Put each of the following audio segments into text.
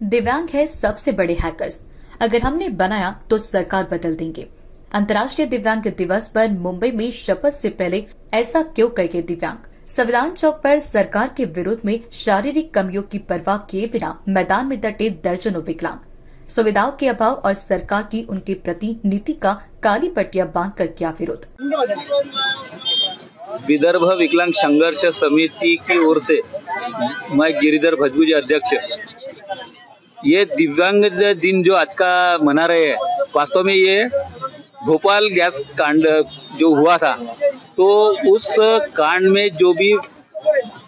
दिव्यांग है सबसे बड़े हैकर्स। अगर हमने बनाया तो सरकार बदल देंगे। अंतर्राष्ट्रीय दिव्यांग दिवस पर मुंबई में शपथ से पहले ऐसा क्यों कहे दिव्यांग? संविधान चौक पर सरकार के विरोध में शारीरिक कमियों की परवाह किए बिना मैदान में डटे दर्जनों विकलांग। सुविधाओं के अभाव और सरकार की उनके प्रति नीति का काली पट्टियां बांधकर किया विरोध। विदर्भ विकलांग संघर्ष समिति की ओर से मैं गिरिधर भजबूज अध्यक्ष। ये दिव्यांग दिन जो आज का मना रहे हैं, वास्तव में ये भोपाल गैस कांड जो हुआ था, तो उस कांड में जो भी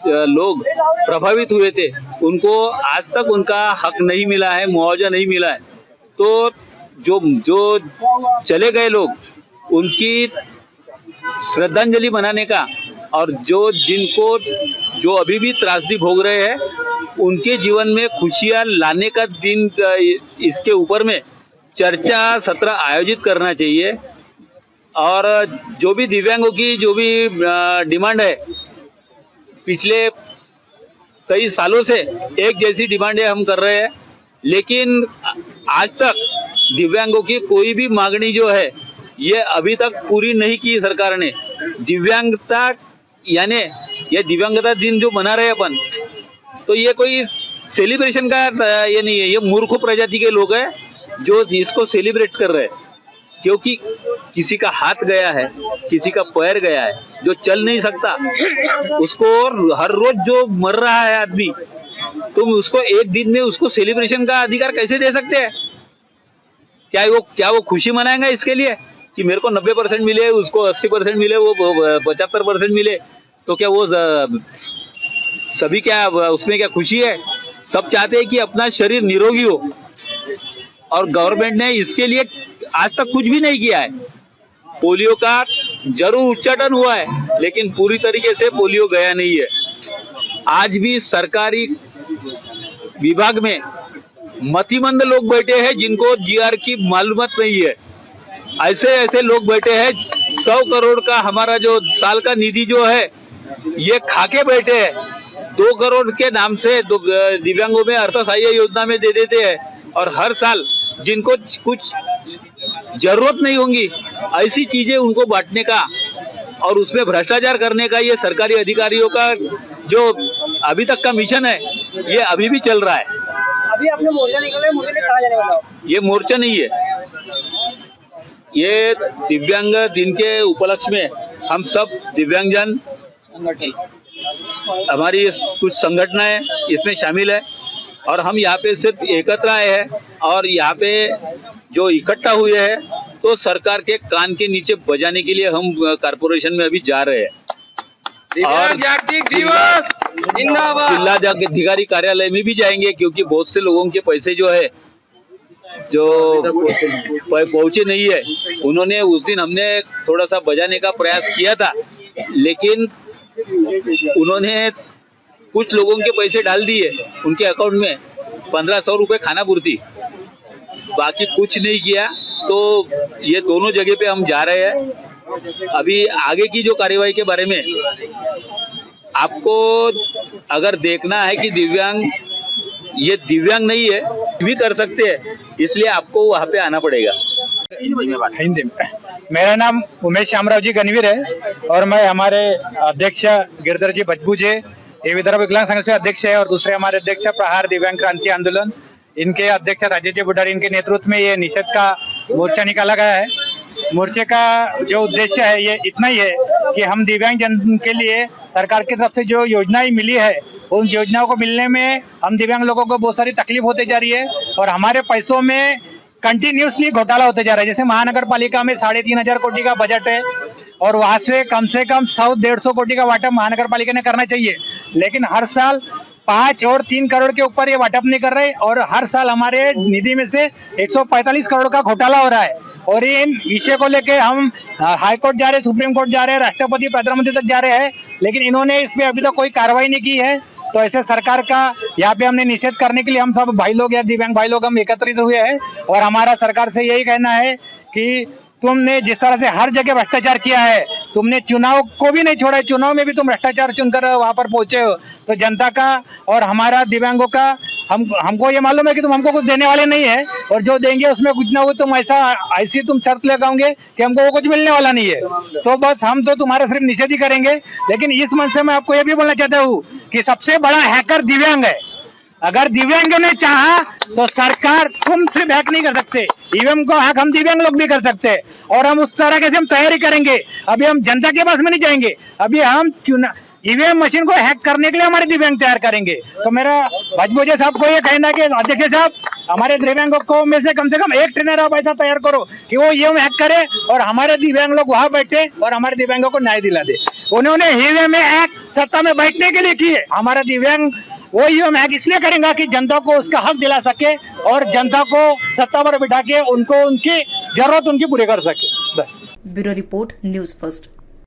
लोग प्रभावित हुए थे उनको आज तक उनका हक नहीं मिला है, मुआवजा नहीं मिला है। तो जो चले गए लोग उनकी श्रद्धांजलि मनाने का और जो अभी भी त्रासदी भोग रहे हैं उनके जीवन में खुशियां लाने का दिन, इसके ऊपर में चर्चा सत्र आयोजित करना चाहिए। और जो भी दिव्यांगों की जो भी डिमांड है, पिछले कई सालों से एक जैसी डिमांडें हम कर रहे हैं, लेकिन आज तक दिव्यांगों की कोई भी मांगनी जो है ये अभी तक पूरी नहीं की सरकार ने। दिव्यांगता यानी ये दिव्यांगता दिन जो मना रहे हैं अपन, तो ये कोई सेलिब्रेशन का ये नहीं है। ये मूर्ख प्रजाति के लोग हैं जो इसको सेलिब्रेट कर रहे हैं, क्योंकि किसी का हाथ गया है, किसी का पैर गया है, जो चल नहीं सकता उसको हर रोज जो मर रहा है आदमी, तुम उसको एक दिन में उसको सेलिब्रेशन का अधिकार कैसे दे सकते हैं? क्या वो खुशी मनाएंगे इसके लिए कि मेरे को 90% मिले, उसको 80% मिले, वो 75% मिले? तो क्या वो सभी क्या उसमें क्या खुशी है? सब चाहते हैं कि अपना शरीर निरोगी हो, और गवर्नमेंट ने इसके लिए आज तक कुछ भी नहीं किया है। पोलियो का जरूर उच्चाटन हुआ है, लेकिन पूरी तरीके से पोलियो गया नहीं है। आज भी सरकारी विभाग में मतिमंद लोग बैठे हैं जिनको जीआर की मालूमात नहीं है। ऐसे लोग बैठे हैं, 100 करोड़ का हमारा जो साल का निधि जो है ये खाके बैठे हैं। 2 करोड़ के नाम से दिव्यांगों में अर्थसहाय्य योजना में दे देते हैं, और हर साल जिनको कुछ जरूरत नहीं होंगी ऐसी चीजें उनको बांटने का और उसमें भ्रष्टाचार करने का ये सरकारी अधिकारियों का जो अभी तक का मिशन है, ये अभी भी चल रहा है। अभी आपने मोर्चा निकाला है, मोर्चे में कहाँ जाने वाला? ये मोर्चा नहीं है, ये दिव्यांग दिन के उपलक्ष्य में हम सब दिव्यांगजन, हमारी कुछ संगठनाएं इसमें शामिल है, और हम यहाँ पे सिर्फ एकत्र आए हैं। और यहाँ पे जो इकट्ठा हुए हैं तो सरकार के कान के नीचे बजाने के लिए हम कारपोरेशन में अभी जा रहे हैं, और जिला अधिकारी कार्यालय में भी जाएंगे, क्योंकि बहुत से लोगों के पैसे जो है जो पहुंचे नहीं है। उन्होंने उस दिन हमने थोड़ा सा बजाने का प्रयास किया था, लेकिन उन्होंने कुछ लोगों के पैसे डाल दिए उनके अकाउंट में, 1500 रुपए खाना पूर्ति, बाकी कुछ नहीं किया। तो ये दोनों जगह पे हम जा रहे हैं। अभी आगे की जो कार्यवाही के बारे में आपको अगर देखना है कि ये दिव्यांग नहीं है, भी कर सकते हैं, इसलिए आपको वहाँ पे आना पड़ेगा। हिंदी में। मेरा नाम उमेश श्यामराव जी गणवीर है, और मैं हमारे अध्यक्ष गिरधर जी भजबूज है, ये विदर्भ विकलांग संघ से अध्यक्ष है, और दूसरे हमारे अध्यक्ष प्रहार दिव्यांग क्रांति आंदोलन, इनके अध्यक्ष राजेश जी बुढ़ारी, इनके नेतृत्व में ये निषेध का मोर्चा निकाला गया है। मोर्चे का जो उद्देश्य है ये इतना ही है कि हम दिव्यांग जन के लिए सरकार की तरफ से जो योजनाएं मिली है, उन योजनाओं को मिलने में हम दिव्यांग लोगों को बहुत सारी तकलीफ होती जा रही है, और हमारे पैसों में कंटिन्यूसली घोटाला होते जा रहा है। जैसे महानगर पालिका में 3,500 कोटी का बजट है, और वहां से कम 100-150 कोटी का वाटप महानगर पालिका ने करना चाहिए, लेकिन हर साल 5 और 3 करोड़ के ऊपर ये वाटप नहीं कर रहे, और हर साल हमारे निधि में से 145 करोड़ का घोटाला हो रहा है। और इन विषय को लेके हम हाई कोर्ट जा रहे हैं, सुप्रीम कोर्ट जा रहे हैं, राष्ट्रपति प्रधानमंत्री तक जा रहे हैं, लेकिन इन्होंने इस पे अभी तक कोई कार्रवाई नहीं की है। तो ऐसे सरकार का यहाँ पे हमने निषेध करने के लिए हम सब भाई लोग या दिव्यांग भाई लोग हम एकत्रित हुए हैं, और हमारा सरकार से यही कहना है कि तुमने जिस तरह से हर जगह भ्रष्टाचार किया है, तुमने चुनाव को भी नहीं छोड़ा है, चुनाव में भी तुम भ्रष्टाचार चुनकर वहां पर पहुंचे हो, तो जनता का और हमारा दिव्यांगों का हमको ये मालूम है कि तुम हमको कुछ देने वाले नहीं है, और जो देंगे उसमें कुछ ना कुछ तुम ऐसी तुम शर्त लगाओगे कि हमको वो कुछ मिलने वाला नहीं है, तो बस हम तो तुम्हारा सिर्फ निषेध ही करेंगे। लेकिन इस मंच से मैं आपको ये भी बोलना चाहता हूँ कि सबसे बड़ा हैकर दिव्यांग है। अगर दिव्यांगों ने चाहा तो सरकार, तुम सिर्फ हैक नहीं कर सकते, ईवीएम को हैक हम दिव्यांग लोग भी कर सकते हैं, और हम उस तरह के हम तैयारी करेंगे। अभी हम जनता के पास में नहीं जाएंगे, अभी हम ईवीएम मशीन को हैक करने के लिए हमारे दिव्यांग तैयार करेंगे। तो मेरा भजभुजे साहब को ये कहना है कि अध्यक्ष साहब, हमारे दिव्यांगों को में से कम एक ट्रेनर आप ऐसा तैयार करो कि वो ईवीएम हैक करे और हमारे दिव्यांग लोग वहां बैठे और हमारे दिव्यांगों को न्याय दिला दे। उन्होंने ईवीएम हैक सत्ता में बैठने के लिए की है, हमारा दिव्यांग वो ईवीएम हैक इसलिए करेंगे कि जनता को उसका हक दिला सके और जनता को सत्ता पर बिठा के उनको उनकी जरूरत उनकी पूरी कर सके। बस। Bureau report, news first.